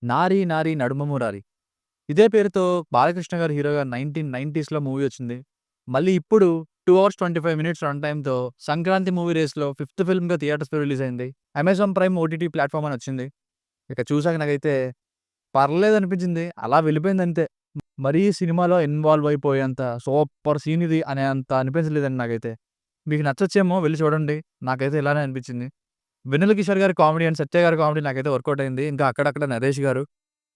'నారి నారి నడుమ మురారి' ఇదే పేరుతో బాలకృష్ణ గారు హీరోగా 1990స్‌లో మూవీ వచ్చింది. మళ్ళీ ఇప్పుడు 2 అవర్స్ 25 మినిట్స్ రన్ టైమ్‌తో సంక్రాంతి మూవీ రేస్‌లో ఫిఫ్త్ ఫిల్మ్‌గా థియేటర్స్‌లో రిలీజ్ అయింది. అమెజాన్ ప్రైమ్ ఓటీటీ ప్లాట్‌ఫార్మ్ అని వచ్చింది. ఇక చూసాక నాకైతే పర్లేదనిపించింది. అలా వెళ్ళిపోయిందంతే. మరీ సినిమాలో ఇన్వాల్వ్ అయిపోయేంత సూపర్ సీన్ ఇది అనేంత అనిపించలేదండి నాకైతే. మీకు నచ్చొచ్చేమో వెళ్లి చూడండి. నాకైతే ఇలానే అనిపించింది. వెన్నెల కిషోర్ గారి కామెడీ అండ్ సత్య గారి కామెడీ నాకైతే వర్కౌట్ అయింది. ఇంకా అక్కడక్కడ నరేష్ గారు.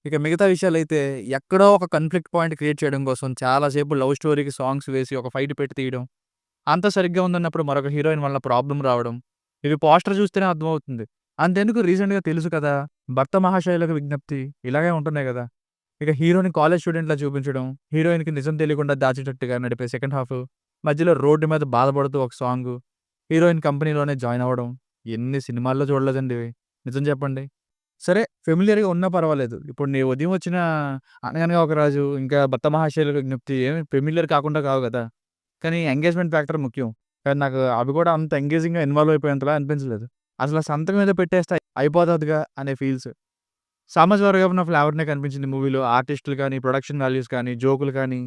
ఇక మిగతా విషయాలైతే ఎక్కడో ఒక కాన్‌ఫ్లిక్ట్ పాయింట్ క్రియేట్ చేయడం కోసం చాలా సేపు లవ్ స్టోరీకి సాంగ్స్ వేసి ఒక ఫైట్ పెట్టి తీయడం. అంతా సరిగ్గా ఉందన్నప్పుడు మరొక హీరోయిన్ వల్ల ప్రాబ్లమ్ రావడం. ఇవి పోస్టర్ చూస్తేనే అర్థమవుతుంది. అంతెందుకు రీసెంట్‌గా తెలుసు కదా! 'భర్త మహాశయులకు విజ్ఞప్తి' ఇలాగే ఉంటున్నాయి గదా! ఇక హీరోని కాలేజ్ స్టూడెంట్‌లా చూపించడం, హీరోయిన్‌కి నిజం తెలియకుండా దాచేటట్టుగా నడిపే సెకండ్ హాఫు, మధ్యలో రోడ్డు మీద బాధపడుతూ ఒక సాంగు, హీరోయిన్ కంపెనీలోనే జాయిన్ అవ్వడం. ఎన్ని సినిమాల్లో చూడలేదండి ఇవి. నిజం చెప్పండి. సరే ఫెమిలియర్‌గా ఉన్నా పర్వాలేదు. ఇప్పుడు నీ ఉదయం వచ్చిన 'అనగనగా ఒక రాజు' ఇంకా 'భర్త మహాశయులకు విజ్ఞప్తి' ఏమి ఫెమిలియర్ కాకుండా కావు గదా! కానీ ఎంగేజ్‌మెంట్ ఫ్యాక్టర్ ముఖ్యం. కానీ నాకు అవి కూడా అంత ఎంగేజింగ్‌గా ఇన్వాల్వ్ అయిపోయేంతలా అనిపించలేదు. అసల సంతకం ఏదో పెట్టేస్తే అయిపోతదిగా అనే ఫీల్స్. 'సామాజిక వర్గం' ఫ్లేవర్‌నే కనిపించింది మూవీలో. ఆర్టిస్టులు కానీ, ప్రొడక్షన్ వాల్యూస్ కానీ, జోకులు కానీ.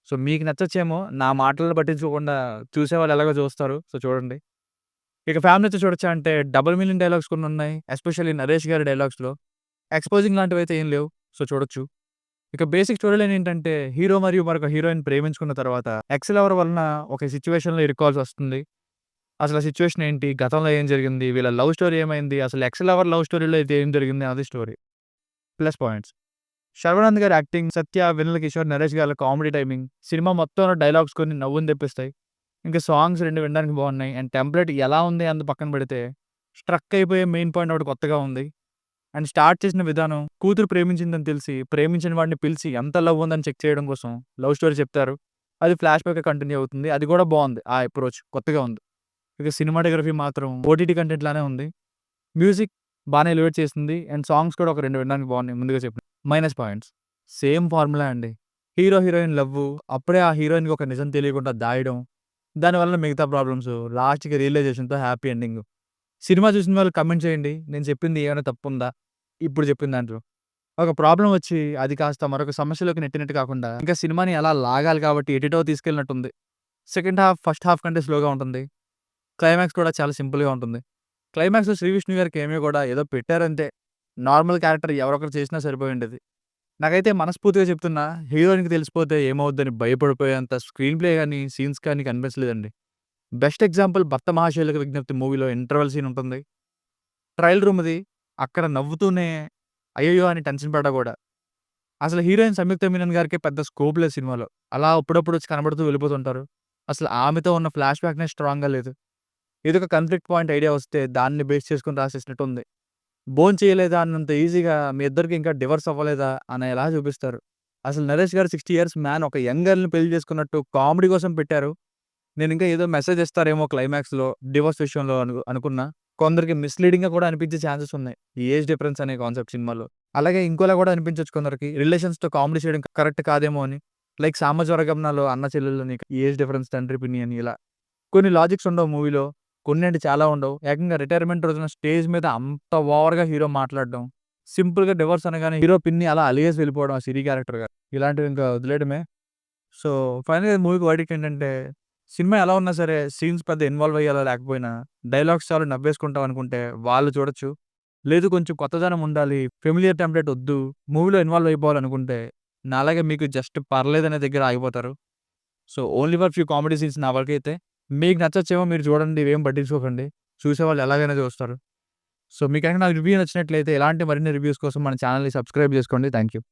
సో, మీకు నచ్చొచ్చేమో. నా మాటలను పట్టించుకోకుండా చూసేవాళ్ళు ఎలాగో చూస్తారు. సో, చూడండి. ఇక ఫ్యామిలీతో చూడొచ్చా అంటే డబుల్ మీనింగ్ డైలాగ్స్ కొన్నున్నాయి. ఎస్పెషల్లీ నరేష్ గారి డైలాగ్స్‌లో. ఎక్స్‌పోజింగ్ లాంటివైతే ఏం లేవు. సో, చూడొచ్చు. ఇక బేసిక్ స్టోరీ లైన్ ఏంటంటే హీరో మరియు మరొక హీరోయిన్ ప్రేమించుకున్న తర్వాత ఎక్స్ లవర్ వలన ఒక సిట్యుయేషన్‌లో ఇరుక్కోవాల్సొస్తుంది. అసలు ఆ సిట్యుయేషన్ ఏంటి? గతంలో ఏం జరిగింది? వీళ్ళ లవ్ స్టోరీ ఏమైంది? అసలు ఎక్స్ లవర్ లవ్ స్టోరీలో అయితే ఏం జరిగింది? అది స్టోరీ. Plus points. శర్వానంద్ గారి యాక్టింగ్, సత్య, వెన్నెల కిషోర్, నరేష్ గారి కామెడీ టైమింగ్, సినిమా మొత్తంలో డైలాగ్స్ కొన్ని నవ్వుని తెప్పిస్తాయి. ఇంకా సాంగ్స్ 2 వినడానికి బాగున్నాయి. అండ్ టెంప్లేట్ ఎలా ఉంది అన్నది పక్కన పెడితే, స్ట్రక్ అయిపోయే మెయిన్ పాయింట్ ఒకటి కొత్తగా ఉంది. అండ్ స్టార్ట్ చేసిన విధానం, కూతురు ప్రేమించిందని తెలిసి, ప్రేమించిన వాడిని పిలిచి ఎంత లవ్ ఉందని చెక్ చేయడం కోసం లవ్ స్టోరీ చెప్తారు. అది ఫ్లాష్ బ్యాక్‌గా కంటిన్యూ అవుతుంది. అది కూడా బాగుంది. ఆ అప్రోచ్ కొత్తగా ఉంది. ఇక సినిమాటోగ్రఫీ మాత్రం ఓటీటీ కంటెంట్ లానే ఉంది. మ్యూజిక్ బానే ఎలివేట్ చేసింది. అండ్ సాంగ్స్ కూడా ఒక 2 వినడానికి బాగున్నాయి ముందుగా చెప్పిన. Minus points. సేమ్ ఫార్ములా అండి. Hero, heroine love. అప్పుడే ఆ హీరోయిన్‌కి ఒక నిజం తెలియకుండా దాయడం. దానివల్ల మిగతా ప్రాబ్లమ్స్. లాస్ట్‌కి రియలైజేషన్‌తో హ్యాపీ ఎండింగ్. సినిమా చూసిన వాళ్ళు కామెంట్ చేయండి. నేను చెప్పింది ఏమైనా తప్పుందా? ఇప్పుడు చెప్పిన దాంట్లో. ఒక ప్రాబ్లమ్ వచ్చి అది కాస్త మరొక సమస్యలోకి నెట్టినట్టు కాకుండా, ఇంకా సినిమాని అలా లాగాలి కాబట్టి ఎటెటో తీసుకెళ్ళినట్టుంది. సెకండ్ హాఫ్ ఫస్ట్ హాఫ్ కంటే స్లోగా ఉంటుంది. క్లైమాక్స్ కూడా చాలా సింపుల్‌గా ఉంటుంది. క్లైమాక్స్‌లో శ్రీ విష్ణు గారి కెమియో కూడా ఏదో పెట్టారంతే. నార్మల్ క్యారెక్టర్ ఎవరొకరు చేసినా సరిపోయుండేది. నాకైతే మనస్ఫూర్తిగా చెప్తున్నా, హీరోయిన్‌కి తెలిసిపోతే ఏమవుద్దని భయపడిపోయేంత స్క్రీన్ ప్లే గాని, సీన్స్ కానీ కనిపించలేదండి. బెస్ట్ ఎగ్జాంపుల్ 'భర్త మహాశయులకు విజ్ఞప్తి' మూవీలో ఇంటర్వల్ సీన్ ఉంటుంది. ట్రయల్ రూమ్‌ది. అక్కడ నవ్వుతూనే అయ్యయ్యో! అని టెన్షన్ పడ్డా గూడా. అసలు హీరోయిన్ సంయుక్త మీనన్ గారికి పెద్ద స్కోప్ లేదు సినిమాలో. అలా అప్పుడప్పుడు వచ్చి కనబడుతూ వెళ్ళిపోతుంటారు. అసలు ఆమెతో ఉన్న ఫ్లాష్ బ్యాక్‌నే స్ట్రాంగ్‌గా లేదు. ఏదో ఒక కాన్‌ఫ్లిక్ట్ పాయింట్ ఐడియా వస్తే దాన్ని బేస్ చేసుకొని రాసేసినట్టుంది. భోంచేయలేదా అన్నంత ఈజీగా మీ ఇద్దరికి ఇంకా డివోర్స్ అవ్వలేదా అనేలా చూపిస్తారు. అసలు 'నరేష్' గారు 60 ఇయర్స్ మ్యాన్ ఒక యంగ్ గర్ల్‌ని పెళ్లి చేసుకున్నట్టు కామెడీ కోసం పెట్టారు. నేనింకా ఏదో మెసేజ్ ఇస్తారేమో క్లైమాక్స్‌లో డివోర్స్ విషయంలో అనుకున్నా. కొందరికి మిస్‌లీడింగ్‌గా కూడా అనిపించే ఛాన్సెస్ ఉన్నాయి. ఈ ఏజ్ డిఫరెన్స్ అనే కాన్సెప్ట్ సినిమాలో. అలాగే ఇంకోలా కూడా అనిపించొచ్చు కొందరికి. రిలేషన్స్‌తో కామెడీ చేయడం కరెక్ట్ కాదేమో అని. లైక్ 'సామజవరగమన'లో అన్న చెల్లెళ్ళని ఏజ్ డిఫరెన్స్ తండ్రి పిన్ని అని ఇలా. కొన్ని లాజిక్స్ ఉండవు మూవీలో. కొన్నేంటి చాలా ఉండవు. ఏకంగా రిటైర్మెంట్ రోజున స్టేజ్ మీద అంత ఓవర్‌గా హీరో మాట్లాడడం. సింపుల్‌గా డివోర్స్ అనగానే హీరో పిన్ని అలా అలిగేసి వెళ్ళిపోవడం ఆ సిరి క్యారెక్టర్‌గా. ఇలాంటివి ఇంకా వదిలేయడమే. సో, ఫైనల్‌గా మూవీకి వర్డిక్ట్ ఏంటంటే, సినిమా ఎలా ఉన్నా సరే సీన్స్ పెద్ద ఇన్వాల్వ్ అయ్యేలా లేకపోయినా, డైలాగ్స్ చాలు నవ్వేసుకుంటాం అనుకుంటే వాళ్ళు చూడొచ్చు. లేదు కొంచెం కొత్తదనం ఉండాలి, ఫెమిలియర్ టెంప్లేట్ ఒద్దు, మూవీలో ఇన్వాల్వ్ అయిపోవాలనుకుంటే, నాలాగే మీకు జస్ట్ పర్లేదనే దగ్గర ఆగిపోతారు. So, only for few comedy scenes నా వరకైతే. మీకు నచ్చొచ్చేమో మీరు చూడండి. ఇవేం పట్టించుకోకండి. చూసేవాళ్ళు ఎలాగైనా చూస్తారు. సో, మీకనుక నా రివ్యూ నచ్చినట్లయితే ఇలాంటి మరిన్ని రివ్యూస్ కోసం మన ఛానెల్‌ని సబ్స్క్రైబ్ చేసుకోండి. Thank you.